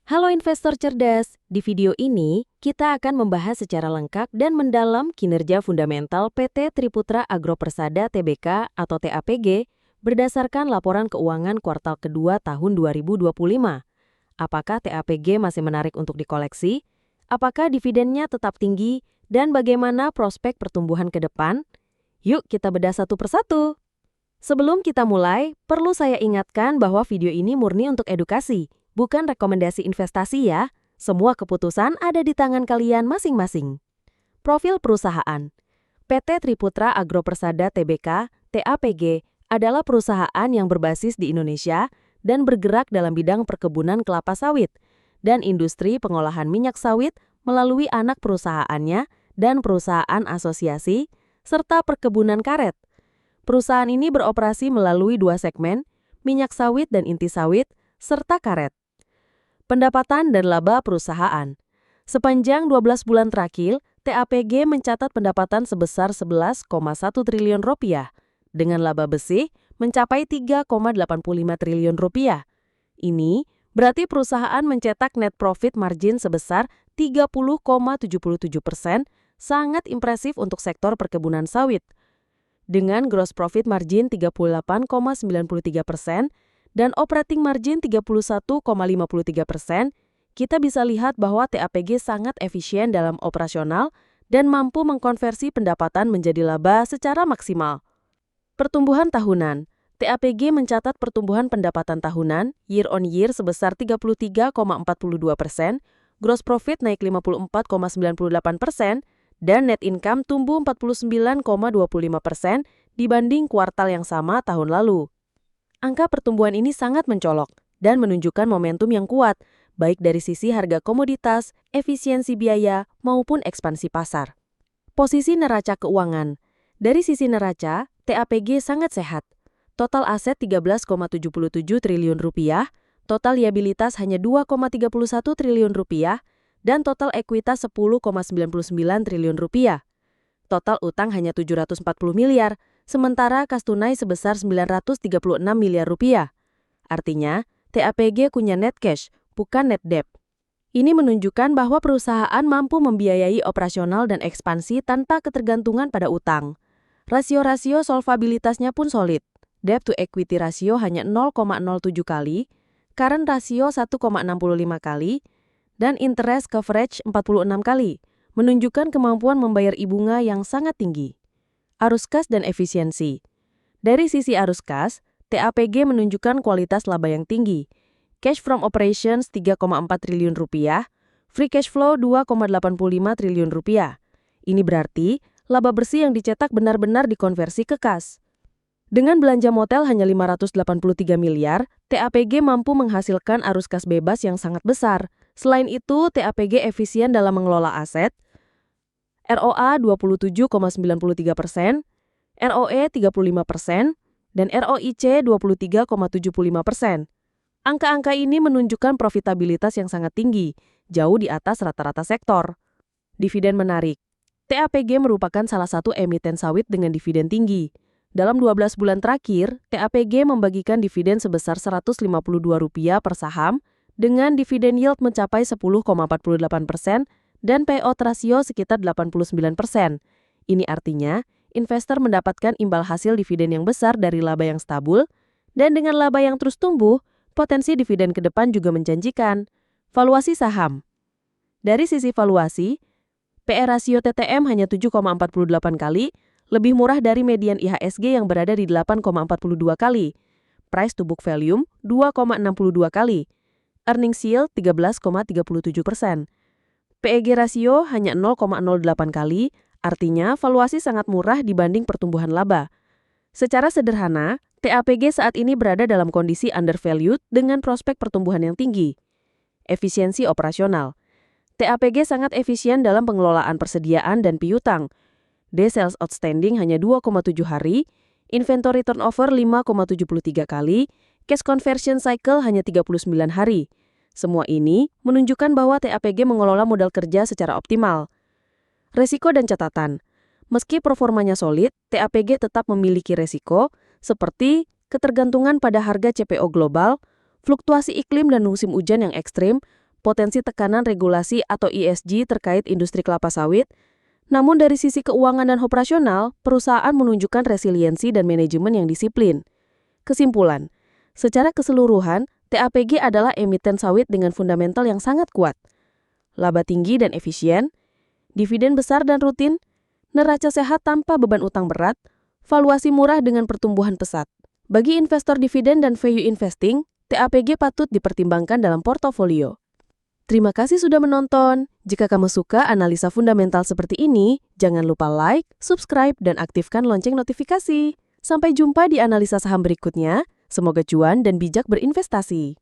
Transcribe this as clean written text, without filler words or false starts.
Halo investor cerdas, di video ini kita akan membahas secara lengkap dan mendalam kinerja fundamental PT Triputra Agro Persada Tbk atau TAPG berdasarkan laporan keuangan kuartal kedua tahun 2025. Apakah TAPG masih menarik untuk dikoleksi? Apakah dividennya tetap tinggi? Dan bagaimana prospek pertumbuhan ke depan? Yuk kita bedah satu persatu. Sebelum kita mulai, perlu saya ingatkan bahwa video ini murni untuk edukasi, bukan rekomendasi investasi ya. Semua keputusan ada di tangan kalian masing-masing. Profil perusahaan. PT Triputra Agro Persada Tbk, TAPG, adalah perusahaan yang berbasis di Indonesia dan bergerak dalam bidang perkebunan kelapa sawit dan industri pengolahan minyak sawit melalui anak perusahaannya dan perusahaan asosiasi, serta perkebunan karet. Perusahaan ini beroperasi melalui dua segmen, minyak sawit dan inti sawit, serta karet. Pendapatan dan laba perusahaan. Sepanjang 12 bulan terakhir, TAPG mencatat pendapatan sebesar 11,1 triliun rupiah, dengan laba bersih mencapai 3,85 triliun rupiah. Ini berarti perusahaan mencetak net profit margin sebesar 30,77%, sangat impresif untuk sektor perkebunan sawit. Dengan gross profit margin 38,93% dan operating margin 31,53%, kita bisa lihat bahwa TAPG sangat efisien dalam operasional dan mampu mengkonversi pendapatan menjadi laba secara maksimal. Pertumbuhan tahunan. TAPG mencatat pertumbuhan pendapatan tahunan year on year sebesar 33,42%, gross profit naik 54,98%, dan net income tumbuh 49,25% dibanding kuartal yang sama tahun lalu. Angka pertumbuhan ini sangat mencolok dan menunjukkan momentum yang kuat, baik dari sisi harga komoditas, efisiensi biaya, maupun ekspansi pasar. Posisi neraca keuangan. Dari sisi neraca, TAPG sangat sehat. Total aset 13,77 triliun rupiah, total liabilitas hanya 2,31 triliun rupiah, dan total ekuitas 10,99 triliun rupiah. Total utang hanya 740 miliar, sementara kas tunai sebesar 936 miliar rupiah. Artinya, TAPG punya net cash, bukan net debt. Ini menunjukkan bahwa perusahaan mampu membiayai operasional dan ekspansi tanpa ketergantungan pada utang. Rasio-rasio solvabilitasnya pun solid. Debt to equity rasio hanya 0,07 kali, current rasio 1,65 kali, dan interest coverage 46 kali, menunjukkan kemampuan membayar bunga yang sangat tinggi. Arus kas dan efisiensi. Dari sisi arus kas, TAPG menunjukkan kualitas laba yang tinggi. Cash from operations 3,4 triliun rupiah, free cash flow 2,85 triliun rupiah. Ini berarti laba bersih yang dicetak benar-benar dikonversi ke kas. Dengan belanja motel hanya 583 miliar, TAPG mampu menghasilkan arus kas bebas yang sangat besar. Selain itu, TAPG efisien dalam mengelola aset, ROA 27,93%, ROE 35%, dan ROIC 23,75%. Angka-angka ini menunjukkan profitabilitas yang sangat tinggi, jauh di atas rata-rata sektor. Dividen menarik. TAPG merupakan salah satu emiten sawit dengan dividen tinggi. Dalam 12 bulan terakhir, TAPG membagikan dividen sebesar Rp152 per saham, dengan dividen yield mencapai 10,48% dan payout rasio sekitar 89%. Ini artinya, investor mendapatkan imbal hasil dividen yang besar dari laba yang stabil, dan dengan laba yang terus tumbuh, potensi dividen ke depan juga menjanjikan. Valuasi saham. Dari sisi valuasi, PE rasio TTM hanya 7,48 kali, lebih murah dari median IHSG yang berada di 8,42 kali. Price to book value 2,62 kali. Earnings yield 13,37%. PEG rasio hanya 0,08 kali, artinya valuasi sangat murah dibanding pertumbuhan laba. Secara sederhana, TAPG saat ini berada dalam kondisi undervalued dengan prospek pertumbuhan yang tinggi. Efisiensi operasional. TAPG sangat efisien dalam pengelolaan persediaan dan piutang. Days sales outstanding hanya 2,7 hari, inventory turnover 5,73 kali, cash conversion cycle hanya 39 hari. Semua ini menunjukkan bahwa TAPG mengelola modal kerja secara optimal. Resiko dan catatan. Meski performanya solid, TAPG tetap memiliki resiko seperti ketergantungan pada harga CPO global, fluktuasi iklim dan musim hujan yang ekstrim, potensi tekanan regulasi atau ESG terkait industri kelapa sawit. Namun dari sisi keuangan dan operasional, perusahaan menunjukkan resiliensi dan manajemen yang disiplin. Kesimpulan, secara keseluruhan, TAPG adalah emiten sawit dengan fundamental yang sangat kuat. Laba tinggi dan efisien, dividen besar dan rutin, neraca sehat tanpa beban utang berat, valuasi murah dengan pertumbuhan pesat. Bagi investor dividen dan value investing, TAPG patut dipertimbangkan dalam portofolio. Terima kasih sudah menonton. Jika kamu suka analisa fundamental seperti ini, jangan lupa like, subscribe, dan aktifkan lonceng notifikasi. Sampai jumpa di analisa saham berikutnya. Semoga cuan dan bijak berinvestasi.